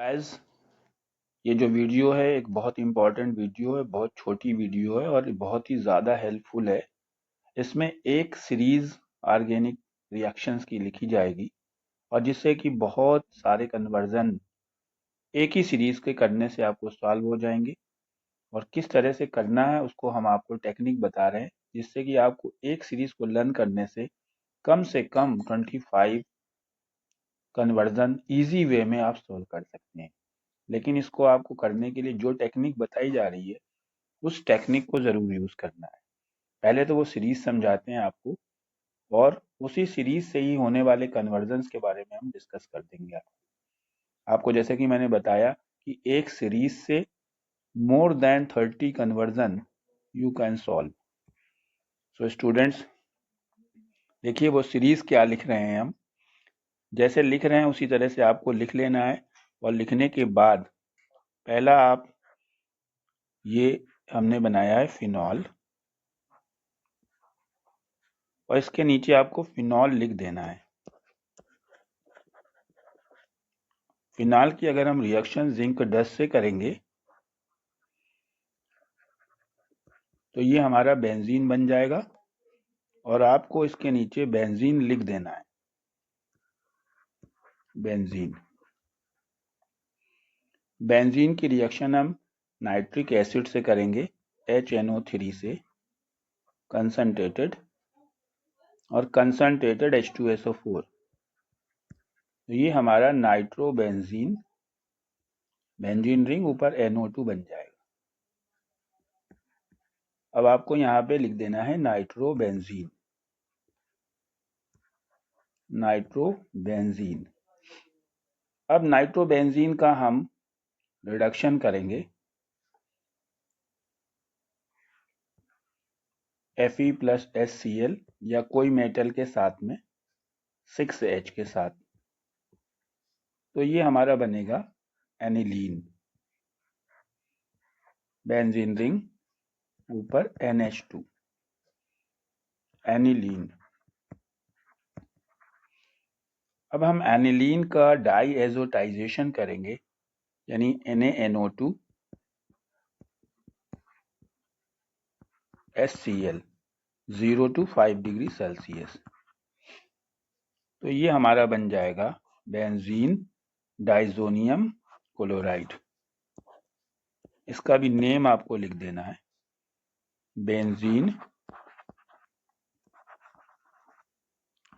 As ये जो video है एक बहुत इम्पॉर्टेंट वीडियो है, बहुत छोटी वीडियो है और बहुत ही ज़्यादा हेल्पफुल है। इसमें एक सीरीज ऑर्गेनिक रिएक्शंस की लिखी जाएगी और जिससे कि बहुत सारे कन्वर्जन एक ही सीरीज के करने से आपको सॉल्व हो जाएंगे। और किस तरह से करना है उसको हम आपको टेक्निक बता रहे हैं, जिससे कि आपको एक सीरीज को लर्न करने से कम 25 कन्वर्जन इजी वे में आप सोल्व कर सकते हैं। लेकिन इसको आपको करने के लिए जो टेक्निक बताई जा रही है उस टेक्निक को जरूर यूज करना है। पहले तो वो सीरीज समझाते हैं आपको और उसी सीरीज से ही होने वाले कन्वर्जन्स के बारे में हम डिस्कस कर देंगे। आपको जैसे कि मैंने बताया कि एक सीरीज से more than 30 conversion you can solve. So students देखिए वो सीरीज क्या लिख रहे हैं। हम जैसे लिख रहे हैं उसी तरह से आपको लिख लेना है और लिखने के बाद पहला आप ये हमने बनाया है फिनॉल और इसके नीचे आपको फिनॉल लिख देना है। फिनॉल की अगर हम रिएक्शन जिंक डस्ट से करेंगे तो ये हमारा बेंजीन बन जाएगा और आपको इसके नीचे बेंजीन लिख देना है। बेंजीन बेंजीन की रिएक्शन हम नाइट्रिक एसिड से करेंगे, HNO3 से कंसंट्रेटेड और कंसंट्रेटेड H2SO4। तो ये हमारा नाइट्रो बेंजीन, बेंजीन रिंग ऊपर NO2 बन जाएगा। अब आपको यहाँ पे लिख देना है नाइट्रो बेंजीन। Nitro benzene. अब नाइट्रो बेंजीन का हम रिडक्शन करेंगे Fe प्लस HCl या कोई मेटल के साथ में 6H के साथ, तो ये हमारा बनेगा एनिलीन। बेंजीन रिंग ऊपर NH2 एनिलीन। अब हम एनिलीन का डाईएजोटाइजेशन करेंगे यानी NaNO2 HCl 0 to 5 degree Celsius. तो ये हमारा बन जाएगा बेंजीन डाइजोनियम क्लोराइड। इसका भी नेम आपको लिख देना है, बेंजीन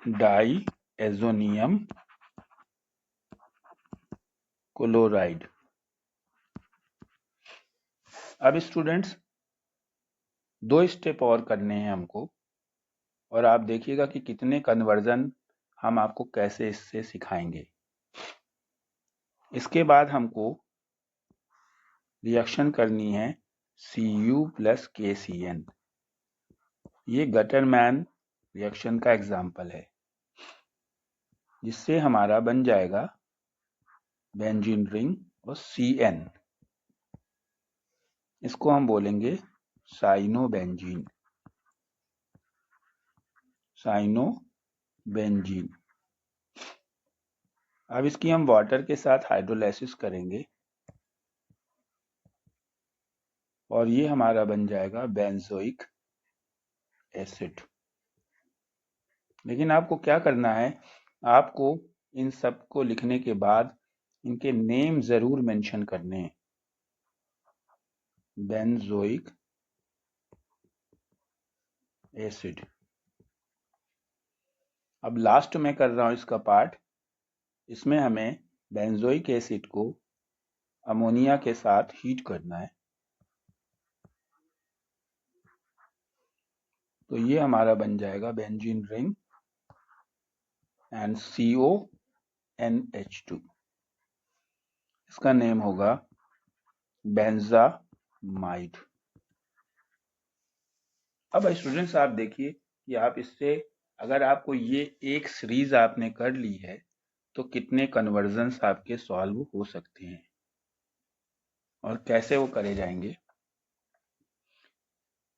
डाइएजोनियम क्लोराइड। अब स्टूडेंट्स दो स्टेप और करने हैं हमको और आप देखिएगा कि कितने कन्वर्जन हम आपको कैसे इससे सिखाएंगे। इसके बाद हमको रिएक्शन करनी है Cu प्लस KCN। ये गटरमैन रिएक्शन का एग्जाम्पल है, जिससे हमारा बन जाएगा बेंजीन रिंग और Cn। इसको हम बोलेंगे साइनोबेंजीन। साइनोबेंजीन। अब इसकी हम वाटर के साथ हाइड्रोलाइसिस करेंगे और ये हमारा बन जाएगा बेंजोइक एसिड। लेकिन आपको क्या करना है, आपको इन सब को लिखने के बाद इनके नेम जरूर मेंशन करने हैं। Benzoic acid. अब लास्ट में कर रहा हूं इसका पार्ट। इसमें हमें बेंजोइक एसिड को अमोनिया के साथ हीट करना है। तो ये हमारा बन जाएगा बेंजीन रिंग एंड CONH2। इसका नेम होगा बेंजामाइड। अब स्टूडेंट्स आप देखिए कि आप इससे अगर आपको ये एक सीरीज आपने कर ली है तो कितने कन्वर्जन्स आपके सॉल्व हो सकते हैं और कैसे वो करे जाएंगे।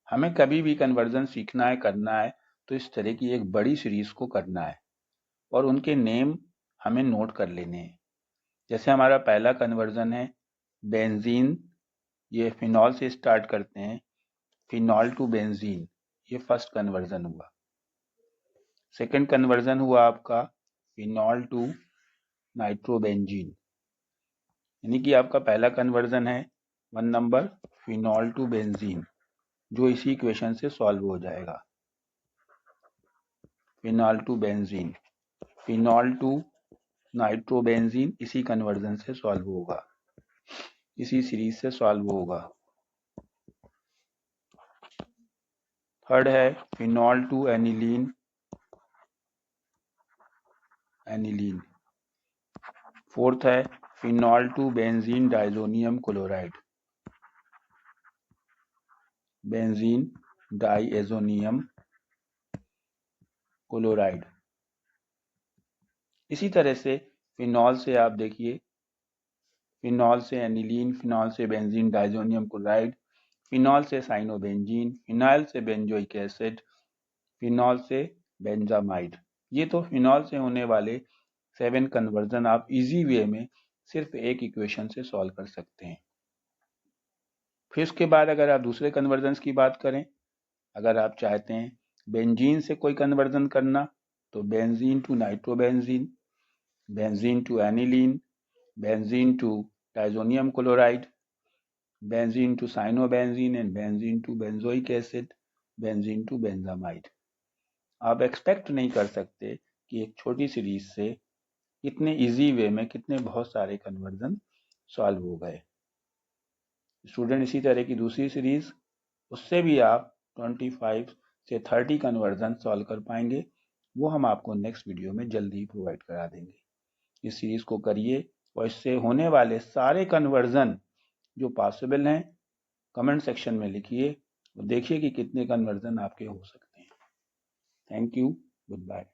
हमें कभी भी कन्वर्जन सीखना है, करना है, तो इस तरह की एक बड़ी सीरीज को करना है और उनके नेम हमें नोट कर लेने हैं। जैसे हमारा पहला कन्वर्जन है बेंजीन, ये फिनॉल से स्टार्ट करते हैं, फिनॉल टू बेंजीन, ये फर्स्ट कन्वर्जन हुआ। सेकंड कन्वर्जन हुआ आपका फिनॉल टू नाइट्रोबेंजीन, यानी कि आपका पहला कन्वर्जन है 1 नंबर फिनॉल टू बेंजीन, जो इसी इक्वेशन से सॉल्व हो जाएगा। Phenol to benzene, phenol to nitrobenzene इसी कन्वर्जन से सॉल्व होगा, इसी सीरीज से सॉल्व होगा। थर्ड है phenol to aniline, aniline. Fourth है phenol to benzene diazonium chloride, benzene diazonium chloride. इसी तरह से फिनॉल से आप देखिए, फिनॉल से एनिलीन, फिनॉल से बेंजीन डाइजोनियम क्लोराइड, फिनॉल से साइनोबेंजीन, फिनाइल से बेंजोइक एसिड, फिनॉल से बेंजामाइड। ये तो फिनॉल से होने वाले 7 कन्वर्जन आप इजी वे में सिर्फ एक इक्वेशन से सॉल्व कर सकते हैं। फिर उसके बाद अगर आप दूसरे कन्वर्जन की बात करें, अगर आप चाहते हैं बेंजीन से कोई कन्वर्जन करना, तो benzene to nitrobenzene, benzene to aniline, benzene to diazonium chloride, benzene to cyanobenzene and benzene to benzoic acid, benzene to benzamide. आप एक्सपेक्ट नहीं कर सकते कि एक छोटी सीरीज से इतने इजी वे में कितने बहुत सारे कन्वर्जन सॉल्व हो गए। स्टूडेंट, इसी तरह की दूसरी सीरीज, उससे भी आप 25 से 30 कन्वर्जन सॉल्व कर पाएंगे, वो हम आपको नेक्स्ट वीडियो में जल्दी ही प्रोवाइड करा देंगे। इस सीरीज को करिए और इससे होने वाले सारे कन्वर्जन जो पॉसिबल हैं कमेंट सेक्शन में लिखिए और देखिए कि कितने कन्वर्जन आपके हो सकते हैं। Thank you, good bye.